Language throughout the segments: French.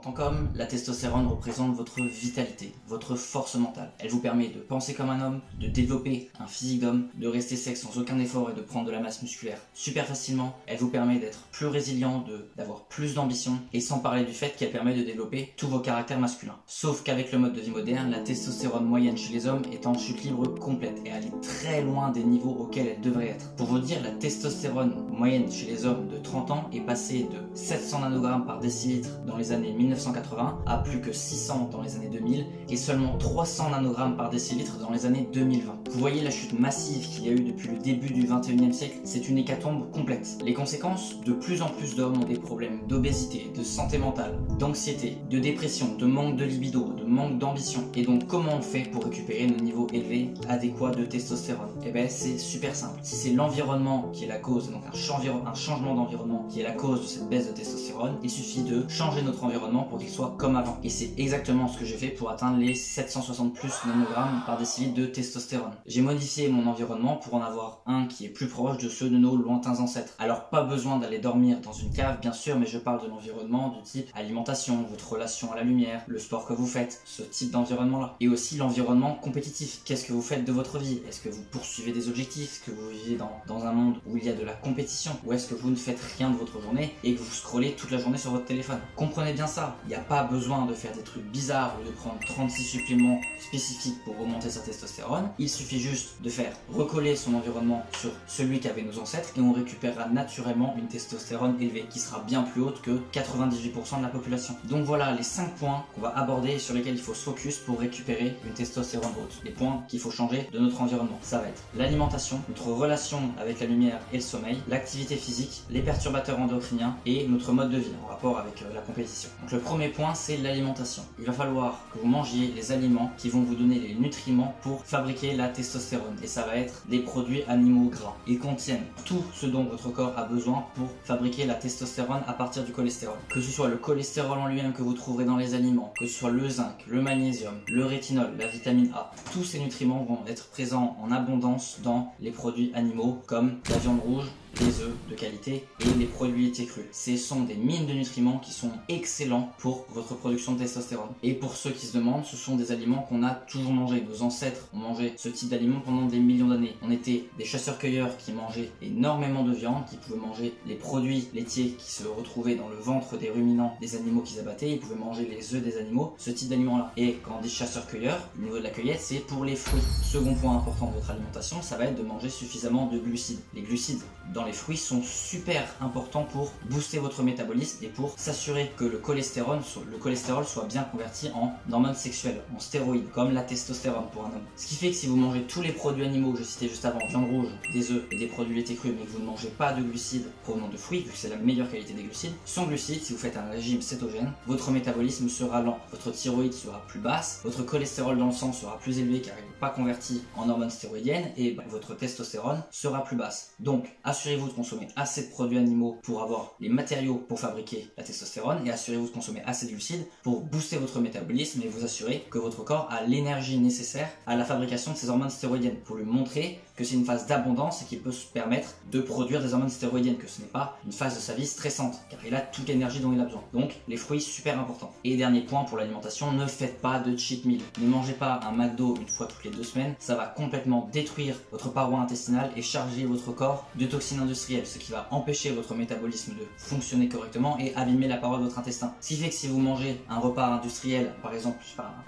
tant qu'homme, la testostérone représente votre vitalité, votre force mentale. Elle vous permet de penser comme un homme, de développer un physique d'homme, de rester sec sans aucun effort et de prendre de la masse musculaire super facilement. Elle vous permet d'être plus résilient, d'avoir plus d'ambition, et sans parler du fait qu'elle permet de développer tous vos caractères masculins. Sauf qu'avec le mode de vie moderne, la testostérone moyenne chez les hommes est en chute libre complète et elle est très loin des niveaux auxquels elle devrait être. Pour vous dire, la testostérone moyenne chez les hommes de 30 ans est passée de 700 nanogrammes par décilitre dans les années 1980 à plus que 600 dans les années 2000 et seulement 300 nanogrammes par décilitre dans les années 2020. Vous voyez la chute massive qu'il y a eu depuis le début du 21e siècle, c'est une hécatombe complète. Les conséquences, de plus en plus d'hommes ont des problèmes d'obésité, de santé mentale, d'anxiété, de dépression, de manque de libido, de manque d'ambition. Et donc comment on fait pour récupérer nos niveaux élevés, adéquats de testostérone? Eh ben c'est super simple. Si c'est l'environnement qui est la cause, donc un changement d'environnement qui est la cause de cette baisse de testostérone, il suffit de changer notre environnement pour qu'il soit comme avant. Et c'est exactement ce que j'ai fait pour atteindre les 760 plus nanogrammes par décilitre de testostérone. J'ai modifié mon environnement pour en avoir un qui est plus proche de ceux de nos lointains ancêtres. Alors pas besoin d'aller dormir dans une cave bien sûr, mais je parle de l'environnement du type alimentation, votre relation à la lumière, le sport que vous faites, ce type d'environnement là. Et aussi l'environnement compétitif. Qu'est-ce que vous faites de votre vie? Est-ce que vous poursuivez des objectifs? Est-ce que vous vivez dans un monde où il y a de la compétition? Ou est-ce que vous ne faites rien de votre journée et que vous scrollez toute la journée sur votre téléphone? Comprenez bien ça, il n'y a pas besoin de faire des trucs bizarres ou de prendre 36 suppléments spécifiques pour remonter sa testostérone. Il suffit juste de faire recoller son environnement sur celui qu'avaient nos ancêtres et on récupérera naturellement une testostérone élevée qui sera bien plus haute que 98% de la population. Donc voilà les 5 points qu'on va aborder et sur lesquels il faut se focus pour récupérer une testostérone haute. Les points qu'il faut changer de notre environnement, ça va être l'alimentation, notre relation avec la lumière et le sommeil, l'activité physique, les perturbateurs endocriniens et notre mode de vie en rapport avec la compétition. Donc le premier point, c'est l'alimentation. Il va falloir que vous mangiez les aliments qui vont vous donner les nutriments pour fabriquer la testostérone et ça va être des produits animaux gras. Ils contiennent tout ce dont votre corps a besoin pour fabriquer la testostérone à partir du cholestérol. Que ce soit le cholestérol en lui-même que vous trouverez dans les aliments, que ce soit le zinc, le magnésium, le rétinol, la vitamine A, tous ces nutriments vont être présents en abondance dans les produits animaux comme la viande rouge, les œufs de qualité et les produits laitiers crus. Ce sont des mines de nutriments qui sont excellents pour votre production de testostérone. Et pour ceux qui se demandent, ce sont des aliments qu'on a toujours mangés. Nos ancêtres ont mangé ce type d'aliments pendant des millions d'années. On était des chasseurs-cueilleurs qui mangeaient énormément de viande, qui pouvaient manger les produits laitiers qui se retrouvaient dans le ventre des ruminants des animaux qu'ils abattaient, ils pouvaient manger les œufs des animaux, ce type d'aliments-là. Et quand on dit chasseurs-cueilleurs, le niveau de la cueillette, c'est pour les fruits. Second point important de votre alimentation, ça va être de manger suffisamment de glucides. Les glucides dans les fruits sont super importants pour booster votre métabolisme et pour s'assurer que le cholestérol soit bien converti en hormones sexuelles, en stéroïdes, comme la testostérone pour un homme. Ce qui fait que si vous mangez tous les produits animaux que je citais juste avant, viande rouge, des œufs et des produits laitiers crus, mais que vous ne mangez pas de glucides provenant de fruits, vu que c'est la meilleure qualité des glucides, sans glucides, si vous faites un régime cétogène, votre métabolisme sera lent, votre thyroïde sera plus basse, votre cholestérol dans le sang sera plus élevé car il n'est pas converti en hormones stéroïdiennes et votre testostérone sera plus basse. Donc, assurez-vous de consommer assez de produits animaux pour avoir les matériaux pour fabriquer la testostérone et assurez-vous de consommer assez de glucides pour booster votre métabolisme et vous assurer que votre corps a l'énergie nécessaire à la fabrication de ces hormones stéroïdiennes pour lui montrer que c'est une phase d'abondance et qu'il peut se permettre de produire des hormones stéroïdiennes, que ce n'est pas une phase de sa vie stressante car il a toute l'énergie dont il a besoin. Donc les fruits super importants. Et dernier point pour l'alimentation, ne faites pas de cheat meal. Ne mangez pas un McDo une fois toutes les 2 semaines, ça va complètement détruire votre paroi intestinale et charger votre corps de toxines industrielles, ce qui va empêcher votre métabolisme de fonctionner correctement et abîmer la paroi de votre intestin. Ce qui fait que si vous mangez un repas industriel, par exemple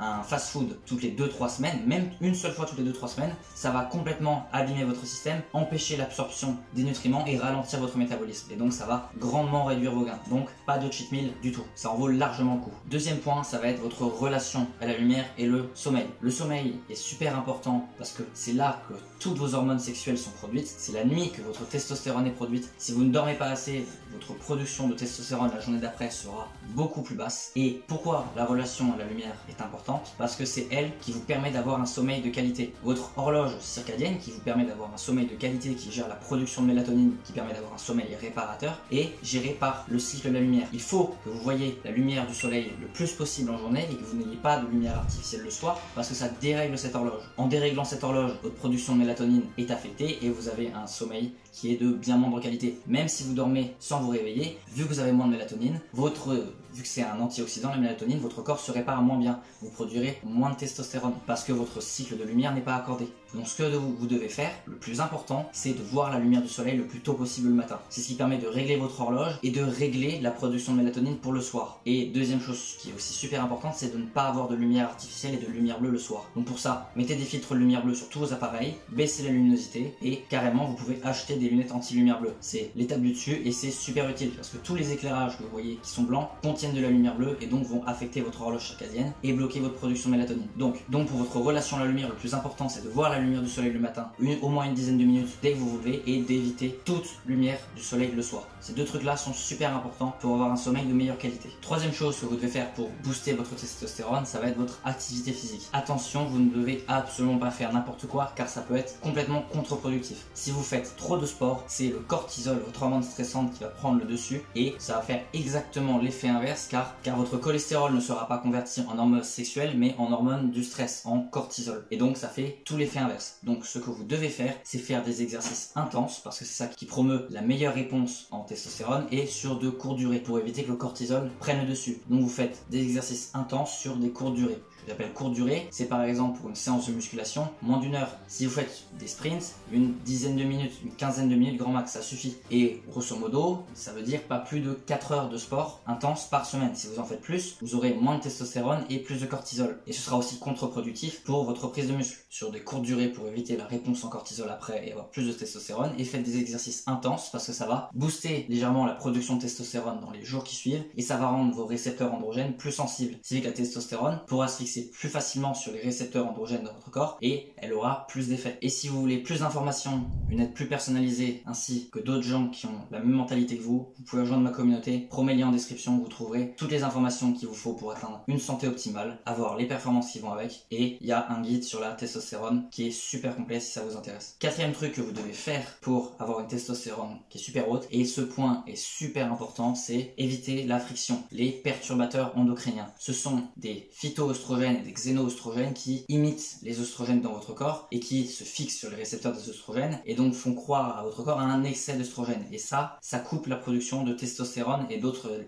un fast food toutes les 2-3 semaines, même une seule fois toutes les 2-3 semaines, ça va complètement abîmer votre système, empêcher l'absorption des nutriments et ralentir votre métabolisme. Et donc ça va grandement réduire vos gains. Donc pas de cheat meal du tout, ça en vaut largement le coup. Deuxième point, ça va être votre relation à la lumière et le sommeil. Le sommeil est super important parce que c'est là que toutes vos hormones sexuelles sont produites, c'est la nuit que votre testostérone est produite. Si vous ne dormez pas assez, votre production de testostérone la journée d'après sera beaucoup plus basse. Et pourquoi la relation à la lumière est importante? Parce que c'est elle qui vous permet d'avoir un sommeil de qualité. Votre horloge circadienne qui vous permet d'avoir un sommeil de qualité, qui gère la production de mélatonine, qui permet d'avoir un sommeil réparateur, est gérée par le cycle de la lumière. Il faut que vous voyez la lumière du soleil le plus possible en journée et que vous n'ayez pas de lumière artificielle le soir parce que ça dérègle cette horloge. En déréglant cette horloge, votre production de mélatonine est affectée et vous avez un sommeil qui est de bien moindre qualité. Même si vous dormez sans vous réveiller, vu que vous avez moins de mélatonine, votre vu que c'est un antioxydant, la mélatonine, votre corps se répare moins bien. Vous produirez moins de testostérone parce que votre cycle de lumière n'est pas accordé. Donc ce que vous devez faire, le plus important, c'est de voir la lumière du soleil le plus tôt possible le matin. C'est ce qui permet de régler votre horloge et de régler la production de mélatonine pour le soir. Et deuxième chose qui est aussi super importante, c'est de ne pas avoir de lumière artificielle et de lumière bleue le soir. Donc pour ça, mettez des filtres de lumière bleue sur tous vos appareils, baissez la luminosité et carrément vous pouvez acheter des lunettes anti-lumière bleue. C'est l'étape du dessus et c'est super utile parce que tous les éclairages que vous voyez qui sont blancs contiennent de la lumière bleue et donc vont affecter votre horloge circadienne et bloquer votre production de mélatonine. Donc pour votre relation à la lumière, le plus important c'est de voir la lumière du soleil le matin, au moins une dizaine de minutes dès que vous vous levez et d'éviter toute lumière du soleil le soir. Ces deux trucs là sont super importants pour avoir un sommeil de meilleure qualité. Troisième chose que vous devez faire pour booster votre testostérone, ça va être votre activité physique. Attention, vous ne devez absolument pas faire n'importe quoi car ça peut être complètement contre-productif. Si vous faites trop de sport, c'est le cortisol, votre hormone stressante qui va prendre le dessus et ça va faire exactement l'effet inverse car votre cholestérol ne sera pas converti en hormone sexuelle mais en hormone du stress, en cortisol. Et donc ça fait tout l'effet inverse. Donc ce que vous devez faire, c'est faire des exercices intenses parce que c'est ça qui promeut la meilleure réponse en testostérone et sur de courtes durées pour éviter que le cortisol prenne le dessus. Donc vous faites des exercices intenses sur des courtes durées. J'appelle courte durée, c'est par exemple pour une séance de musculation, moins d'une heure. Si vous faites des sprints, une dizaine de minutes, une quinzaine de minutes grand max, ça suffit. Et grosso modo, ça veut dire pas plus de 4 heures de sport intense par semaine. Si vous en faites plus, vous aurez moins de testostérone et plus de cortisol. Et ce sera aussi contre-productif pour votre prise de muscle. Sur des courtes durées pour éviter la réponse en cortisol après et avoir plus de testostérone. Et faites des exercices intenses parce que ça va booster légèrement la production de testostérone dans les jours qui suivent et ça va rendre vos récepteurs androgènes plus sensibles. C'est que la testostérone pourra se fixer plus facilement sur les récepteurs androgènes de votre corps et elle aura plus d'effet. Et si vous voulez plus d'informations, une aide plus personnalisée ainsi que d'autres gens qui ont la même mentalité que vous pouvez rejoindre ma communauté. Premier lien en description, vous trouverez toutes les informations qu'il vous faut pour atteindre une santé optimale, avoir les performances qui vont avec et il y a un guide sur la testostérone qui est super complet si ça vous intéresse. Quatrième truc que vous devez faire pour avoir une testostérone qui est super haute et ce point est super important, c'est éviter la friction, les perturbateurs endocriniens. Ce sont des phytoœstrogènes et des xénoœstrogènes qui imitent les œstrogènes dans votre corps et qui se fixent sur les récepteurs des œstrogènes et donc font croire à votre corps à un excès d'œstrogènes. Et ça coupe la production de testostérone et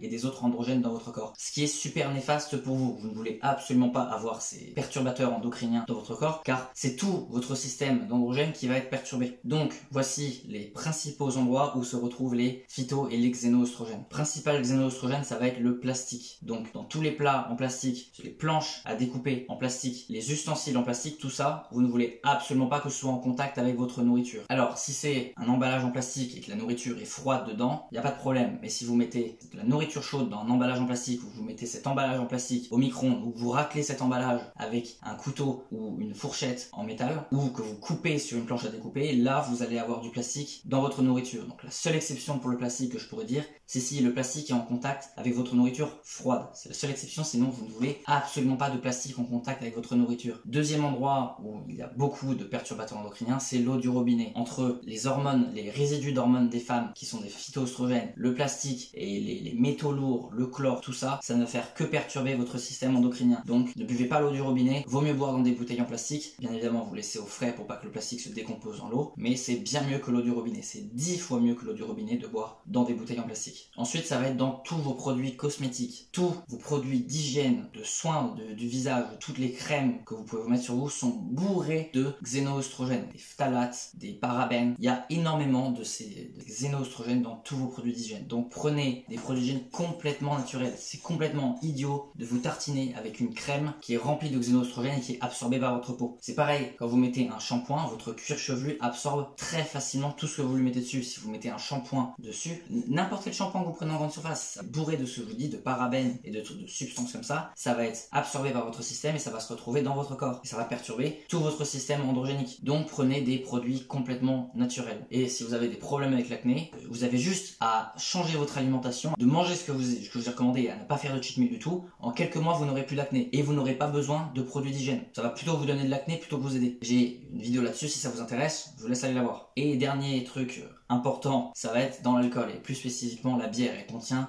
des autres androgènes dans votre corps. Ce qui est super néfaste pour vous. Vous ne voulez absolument pas avoir ces perturbateurs endocriniens dans votre corps car c'est tout votre système d'androgènes qui va être perturbé. Donc voici les principaux endroits où se retrouvent les phyto et les xénoœstrogènes. Principal xénoœstrogène, ça va être le plastique. Donc dans tous les plats en plastique, les planches à découper en plastique, les ustensiles en plastique, tout ça, vous ne voulez absolument pas que ce soit en contact avec votre nourriture. Alors si c'est un emballage en plastique et que la nourriture est froide dedans, il n'y a pas de problème. Mais si vous mettez de la nourriture chaude dans un emballage en plastique ou vous mettez cet emballage en plastique au micro-ondes ou que vous raclez cet emballage avec un couteau ou une fourchette en métal ou que vous coupez sur une planche à découper, là vous allez avoir du plastique dans votre nourriture. Donc la seule exception pour le plastique que je pourrais dire, c'est si le plastique est en contact avec votre nourriture froide. C'est la seule exception, sinon vous ne voulez absolument pas de plastique en contact avec votre nourriture. Deuxième endroit où il y a beaucoup de perturbateurs endocriniens, c'est l'eau du robinet. Entre les hormones, les résidus d'hormones des femmes qui sont des phytoœstrogènes, le plastique et les métaux lourds, le chlore, tout ça, ça ne va faire que perturber votre système endocrinien. Donc ne buvez pas l'eau du robinet, vaut mieux boire dans des bouteilles en plastique. Bien évidemment, vous laissez au frais pour pas que le plastique se décompose dans l'eau, mais c'est bien mieux que l'eau du robinet. C'est 10 fois mieux que l'eau du robinet de boire dans des bouteilles en plastique. Ensuite, ça va être dans tous vos produits cosmétiques. Tous vos produits d'hygiène, de soins du visage, toutes les crèmes que vous pouvez vous mettre sur vous sont bourrés de xénoœstrogènes, des phtalates, des parabènes. Il y a énormément de ces xénoœstrogènes dans tous vos produits d'hygiène. Donc prenez des produits d'hygiène complètement naturels. C'est complètement idiot de vous tartiner avec une crème qui est remplie de xénoœstrogènes et qui est absorbée par votre peau. C'est pareil, quand vous mettez un shampoing, votre cuir chevelu absorbe très facilement tout ce que vous lui mettez dessus. Si vous mettez un shampoing dessus, n'importe quel shampoing que vous prenez en grande surface, bourré de ce que je vous dis, de parabènes et de substances comme ça va être absorbé par votre système et ça va se retrouver dans votre corps. Et ça va perturber tout votre système androgénique. Donc prenez des produits complètement naturels. Et si vous avez des problèmes avec l'acné, vous avez juste à changer votre alimentation, de manger ce que je vous ai recommandé et à ne pas faire de cheat meal du tout. En quelques mois, vous n'aurez plus d'acné et vous n'aurez pas besoin de produits d'hygiène. Ça va plutôt vous donner de l'acné plutôt que vous aider. J'ai une vidéo là-dessus si ça vous intéresse, je vous laisse aller la voir. Et dernier truc important, ça va être dans l'alcool et plus spécifiquement la bière.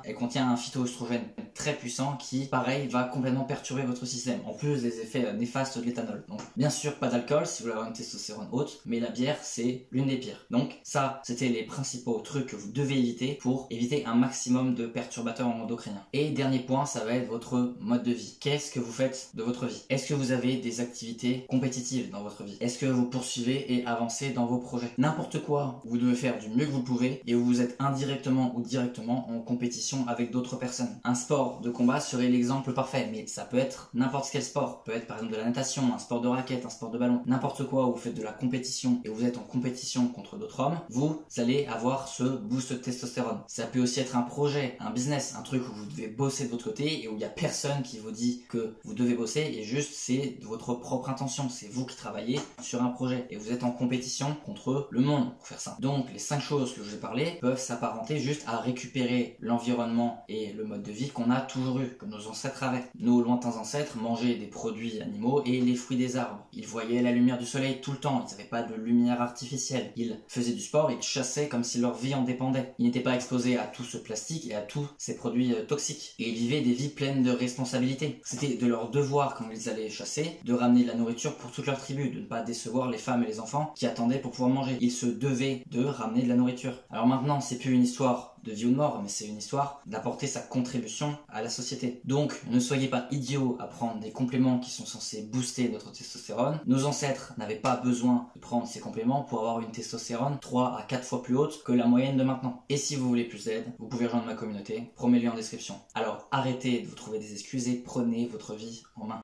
Elle contient un phytoœstrogène très puissant qui, pareil, va complètement perturber votre système, en plus des effets néfastes de l'éthanol. Donc bien sûr pas d'alcool si vous voulez avoir une testostérone haute, mais la bière c'est l'une des pires. Donc ça, c'était les principaux trucs que vous devez éviter pour éviter un maximum de perturbateurs endocriniens. contraignant. Et dernier point, ça va être votre mode de vie. Qu'est-ce que vous faites de votre vie? Est-ce que vous avez des activités compétitives dans votre vie? Est-ce que vous poursuivez et avancez dans vos projets? N'importe quoi, vous devez faire du mieux que vous pouvez et vous êtes indirectement ou directement en compétition avec d'autres personnes. Un sport de combat serait l'exemple parfait, mais ça peut être n'importe quel sport. Ça peut être par exemple de la natation, un sport de raquette, un sport de ballon, n'importe quoi où vous faites de la compétition et vous êtes en compétition contre d'autres hommes, vous allez avoir ce boost de testostérone. Ça peut aussi être un projet, un business, un truc où vous devez bosser de votre côté et où il n'y a personne qui vous dit que vous devez bosser et juste c'est votre propre intention, c'est vous qui travaillez sur un projet et vous êtes en compétition contre le monde pour faire ça. Donc les 5 choses que je vous ai parlé peuvent s'apparenter juste à récupérer l'environnement et le mode de vie qu'on a toujours eu, que nos ancêtres avaient. Nos lointains ancêtres mangeaient des produits animaux et les fruits des arbres. Ils voyaient la lumière du soleil tout le temps, ils n'avaient pas de lumière artificielle. Ils faisaient du sport, ils chassaient comme si leur vie en dépendait. Ils n'étaient pas exposés à tout ce plastique et à tous ces produits toxiques. Et ils vivaient des vies pleines de responsabilités. C'était de leur devoir quand ils allaient chasser de ramener de la nourriture pour toute leur tribu, de ne pas décevoir les femmes et les enfants qui attendaient pour pouvoir manger. Ils se devaient de ramener de la nourriture. Alors maintenant, c'est plus une histoire de vie ou de mort, mais c'est une histoire d'apporter sa contribution à la société. Donc, ne soyez pas idiots à prendre des compléments qui sont censés booster notre testostérone. Nos ancêtres n'avaient pas besoin de prendre ces compléments pour avoir une testostérone 3 à 4 fois plus haute que la moyenne de maintenant. Et si vous voulez plus d'aide, vous pouvez rejoindre ma communauté, premier lien en description. Alors, arrêtez de vous trouver des excuses et prenez votre vie en main.